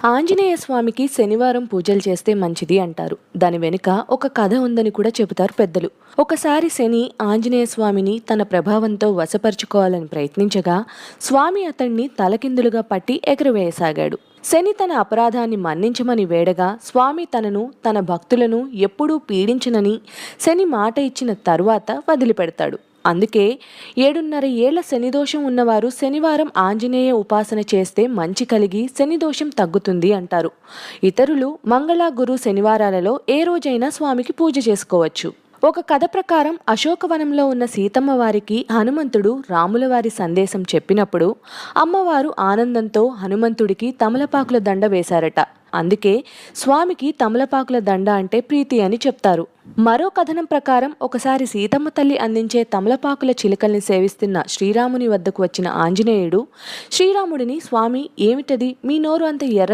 ఆంజనేయ స్వామికి శనివారం పూజలు చేస్తే మంచిది అంటారు. దాని వెనుక ఒక కథ ఉందని కూడా చెబుతారు పెద్దలు. ఒకసారి శని ఆంజనేయ స్వామిని తన ప్రభావంతో వశపరుచుకోవాలని ప్రయత్నించగా స్వామి అతన్ని తలకిందులుగా పట్టి ఎగురవేయసాగాడు. శని తన అపరాధాన్ని మన్నించమని వేడగా స్వామి తనను తన భక్తులను ఎప్పుడూ పీడించనని శని మాట ఇచ్చిన తరువాత వదిలిపెడతాడు. అందుకే 7.5 ఏళ్ల శనిదోషం ఉన్నవారు శనివారం ఆంజనేయ ఉపాసన చేస్తే మంచి కలిగి శనిదోషం తగ్గుతుంది అంటారు. ఇతరులు మంగళ గురు శనివారాలలో ఏ రోజైనా స్వామికి పూజ చేసుకోవచ్చు. ఒక కథ ప్రకారం అశోకవనంలో ఉన్న సీతమ్మ వారికి హనుమంతుడు రాముల వారి సందేశం చెప్పినప్పుడు అమ్మవారు ఆనందంతో హనుమంతుడికి తమలపాకుల దండ వేశారట. అందుకే స్వామికి తమలపాకుల దండ అంటే ప్రీతి అని చెప్తారు. మరో కథనం ప్రకారం ఒకసారి సీతమ్మ తల్లి అందించే తమలపాకుల చిలుకల్ని సేవిస్తున్న శ్రీరాముని వద్దకు వచ్చిన ఆంజనేయుడు శ్రీరాముడిని, స్వామి ఏమిటది, మీ నోరు అంత ఎర్రగా